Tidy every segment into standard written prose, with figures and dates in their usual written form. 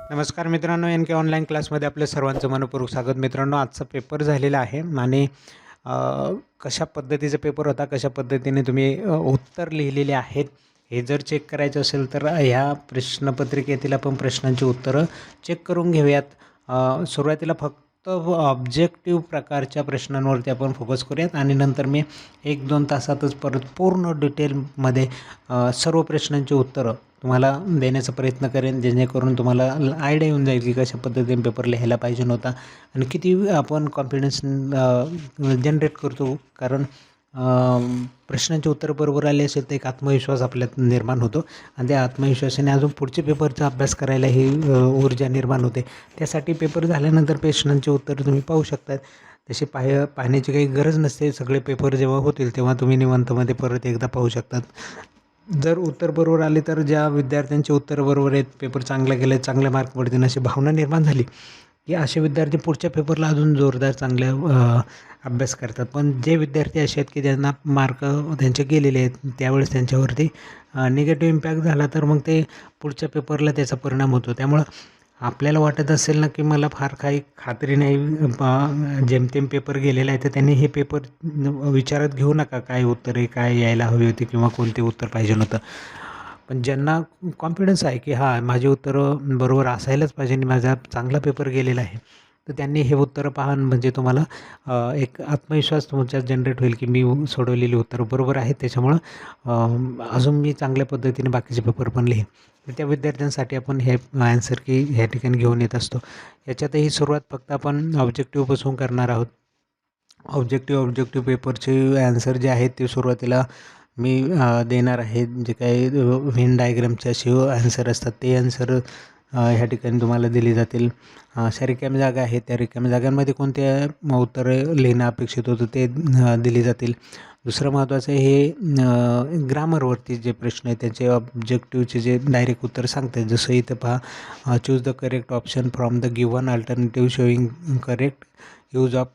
नमस्कार मित्रांनो, एन के ऑनलाईन क्लासमध्ये आपल्या सर्वांचं मनपूर्वक स्वागत. मित्रांनो, आजचा पेपर झालेला आहे आणि अ, कशा पद्धतीचा पेपर होता, कशा पद्धतीने तुम्ही उत्तर लिहिलेले आहेत हे जर चेक करायचं असेल तर ह्या प्रश्नपत्रिकेतील आपण प्रश्नांची उत्तरं चेक करून घेऊयात. सुरुवातीला फक्त ऑब्जेक्टिव्ह प्रकारच्या प्रश्नांवरती आपण फोकस करूयात आणि नंतर मी 1-2 तासातच परत पूर्ण डिटेलमध्ये सर्व प्रश्नांची उत्तरं तुम्हाला देण्याचा प्रयत्न करेन, जेणेकरून तुम्हाला आयडिया येऊन जाईल की कशा पद्धतीने पेपर लिहायला पाहिजे होता आणि किती आपण कॉन्फिडन्स जनरेट करतो. कारण प्रश्नांचे उत्तर बरोबर आले असेल तर एक आत्मविश्वास आपल्यात निर्माण होतो आणि त्या आत्मविश्वासाने अजून पुढचे पेपरचा अभ्यास करायला ही ऊर्जा निर्माण होते. त्यासाठी पेपर झाल्यानंतर प्रश्नांचे उत्तर तुम्ही पाहू शकता. तसे पाहण्याची काही गरज नसते. सगळे पेपर जेव्हा होतील तेव्हा तुम्ही निवांतमध्ये परत एकदा पाहू शकतात. जर उत्तर बरोबर आले तर ज्या विद्यार्थ्यांचे उत्तर बरोबर आहेत, पेपर चांगला गेले, चांगले मार्क पडतील अशी भावना निर्माण झाली की असे विद्यार्थी पुढच्या पेपरला अजून जोरदार चांगले अभ्यास करतात. पण जे विद्यार्थी असे आहेत की ज्यांना मार्क त्यांचे गेलेले आहेत, त्यावेळेस त्यांच्यावरती निगेटिव्ह इम्पॅक्ट झाला तर मग ते पुढच्या पेपरला त्याचा परिणाम होतो. त्यामुळं आपल्याला वाटत असेल ना की मला फार काही खात्री नाही, जेमतेम पेपर गेलेला आहे, तर त्यांनी हे पेपर विचारात घेऊ नका काय उत्तरे काय यायला हवी होती किंवा कोणते उत्तर पाहिजे नव्हतं. पण ज्यांना कॉन्फिडन्स आहे की हां, माझी उत्तरं बरोबर असायलाच पाहिजे आणि माझा चांगला पेपर गेलेला आहे, तर त्यांनी हे उत्तरं पहा. म्हणजे तुम्हाला एक आत्मविश्वास तुमच्यात जनरेट होईल की मी सोडवलेली उत्तरं बरोबर आहेत, त्याच्यामुळं अजून मी चांगल्या पद्धतीने बाकीचे पेपर पण लिहीन. तर त्या विद्यार्थ्यांसाठी आपण हे ॲन्सर की ह्या ठिकाणी घेऊन येत असतो. याच्यातही सुरुवात फक्त आपण ऑब्जेक्टिव्हपासून करणार आहोत. ऑब्जेक्टिव्ह पेपरचे ॲन्सर जे आहेत ते सुरुवातीला मी देणार आहे. जे काही व्हेन डायग्रामचे असे ॲन्सर असतात ते ॲन्सर ह्या ठिकाणी तुम्हाला दिली जातील. अशा रिकाम्या जागा आहेत, त्या रिकाम्या जागांमध्ये कोणत्या उत्तरं लिहिणं अपेक्षित होतं ते दिली जातील. दुसरं महत्त्वाचं हे ग्रामरवरती जे प्रश्न आहेत त्याचे ऑब्जेक्टिव्हचे जे डायरेक्ट उत्तर सांगतात. जसं इथं पहा, choose the correct option from the given alternative showing correct use of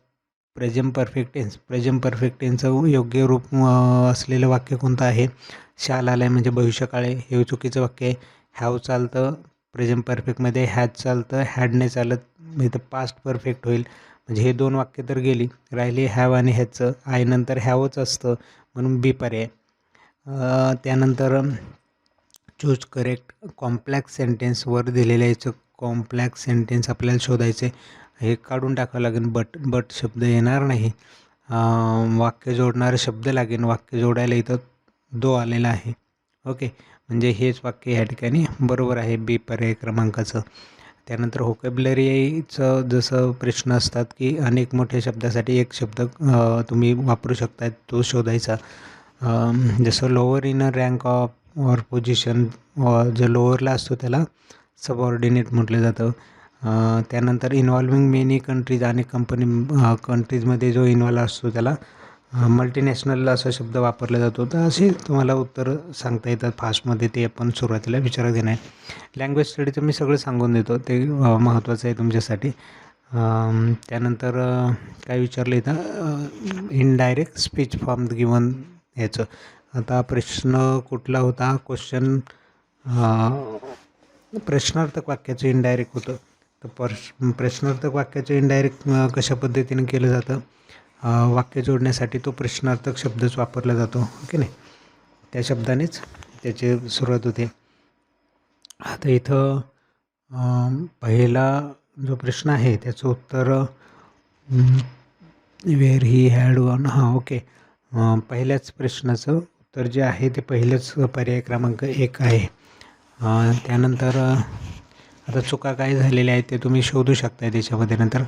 present perfect tense. Present perfect टेन्सचं योग्य रूप असलेलं वाक्य कोणतं आहे? शाल आलं आहे म्हणजे भविष्यकाळ आहे, हे चुकीचं वाक्य आहे. हॅव चालतं प्रेझेंट परफेक्टमध्ये, हॅज चालतं, हॅड नाही चालत, इथं पास्ट परफेक्ट होईल. म्हणजे हे 2 वाक्य तर गेली, राहिली हॅव आणि हॅजचं. आय नंतर हॅवच असतं म्हणून बी पर्याय. त्यानंतर चूज करेक्ट कॉम्प्लेक्स सेंटेन्स वर दिलेलं याचं कॉम्प्लेक्स सेंटेन्स आपल्याला शोधायचे. हे काढून टाकावं लागेल. बट शब्द येणार नाही. वाक्य जोडणारे शब्द लागेल. वाक्य जोडायला इथं दो आलेला आहे. ओके, म्हणजे हेच वाक्य या ठिकाणी बरोबर आहे बी पर्याय क्रमांकाचं. त्यानंतर व्होकॅब्युलरीचं जसं प्रश्न असतात की अनेक मोठ्या शब्दासाठी एक शब्द तुम्ही वापरू शकता, तो शोधायचा. जसं lower in a rank of or position, जो लोअरला असतो त्याला सबऑर्डिनेट म्हटलं जातं. त्यानंतर इन्व्हॉल्विंग मेनी कंट्रीज, अनेक कंट्रीजमध्ये जो इन्व्हॉल्व असतो त्याला मल्टीनॅशनल असा शब्द वापरला जातो. तर असे तुम्हाला उत्तर सांगता येतात फास्टमध्ये, ते आपण सुरुवातीला विचारात घेणार आहे. लँग्वेज स्टडीचं मी सगळं सांगून देतो, ते महत्त्वाचं आहे तुमच्यासाठी. त्यानंतर काय विचारलं इथं, indirect speech from the given ह्याचं. आता प्रश्न कुठला होता? क्वेश्चन प्रश्नार्थक वाक्याचं इनडायरेक्ट होतं. तर प्रश्नार्थक वाक्याचं इनडायरेक्ट कशा पद्धतीने केलं जातं? वाक्य जोडण्यासाठी तो प्रश्नार्थक शब्दच वापरला जातो, ओके नाही, त्या शब्दानेच त्याची सुरुवात होते. आता इथं पहिला जो प्रश्न आहे त्याचं उत्तर where he had one. Okay, पहिल्याच प्रश्नाचं उत्तर जे आहे ते पहिलंच पर्याय क्रमांक 1 आहे. त्यानंतर आता चुका काय झालेल्या आहेत ते तुम्ही शोधू शकता त्याच्यामध्ये. नंतर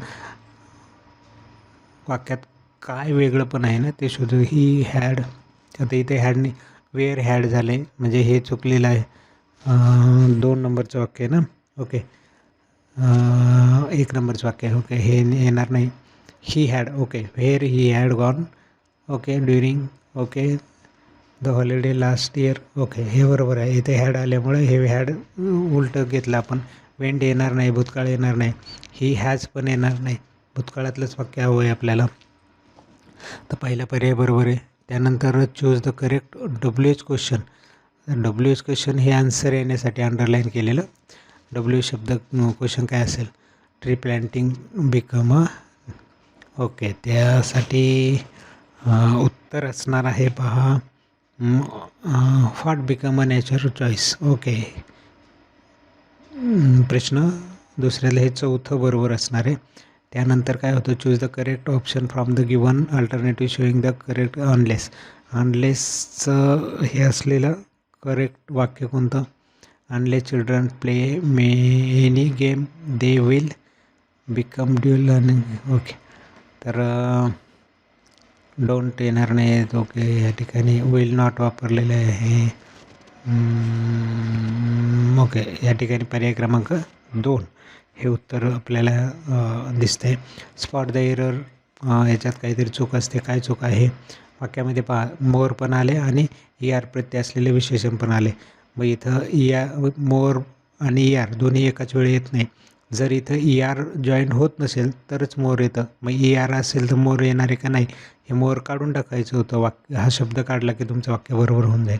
वाक्यात काय वेगळं पण आहे ना ते शोधू. ही हॅड, आता इथे हॅडने वेअर हॅड झाले म्हणजे हे चुकलेलं आहे. 2 नंबरचं वाक्य आहे ना, ओके. 1 नंबरचं वाक्य आहे, ओके, हे येणार नाही. He had, okay, where he had gone, okay, during, okay, the holiday last year, okay, हे बरोबर आहे. इथे हॅड आल्यामुळे हे हॅड उलटं घेतलं आपण. वेंट येणार नाही, भूतकाळ येणार नाही. ही हॅज पण येणार नाही, भूतकाळातलंच वाक्य हवं आहे आपल्याला. तर पहिला पर्याय बरोबर आहे. त्यानंतर choose the correct WH question. WH question हे आन्सर येण्यासाठी अंडरलाईन केलेलं. डब्ल्यू शब्द क्वेश्चन काय असेल, tree planting become a, okay. त्यासाठी उत्तर असणार आहे पहा, what become a natural choice. Okay. प्रश्न दुसऱ्याला हे चौथं बरोबर असणार आहे. त्यानंतर काय होतं, choose the correct option from the given alternative showing the correct unless. अनलेसचं हे असलेलं करेक्ट वाक्य कोणतं, unless children play many game they will become due learning. Okay. तर डोंट येणार नाहीत. ओके. या ठिकाणी विल नॉट वापरलेले आहे. ओके. या ठिकाणी पर्याय क्रमांक 2 हे उत्तर आपल्याला दिसतंय. स्पॉट द एरर, याच्यात काहीतरी चूक असते. काय चूक आहे वाक्यामध्ये पहा, मोर पण आले आणि ER प्रत्यय असलेले विशेषण पण आले. मग इथं मोर आणि ER दोन्ही एकाच वेळी येत नाही. जर इथं ER जॉईन होत नसेल तरच मोर येतं. मग ER असेल तर मोर येणार आहे का नाही, हे मोर काढून टाकायचं होतं. हा शब्द काढला की तुमचं वाक्य बरोबर होऊन जाईल.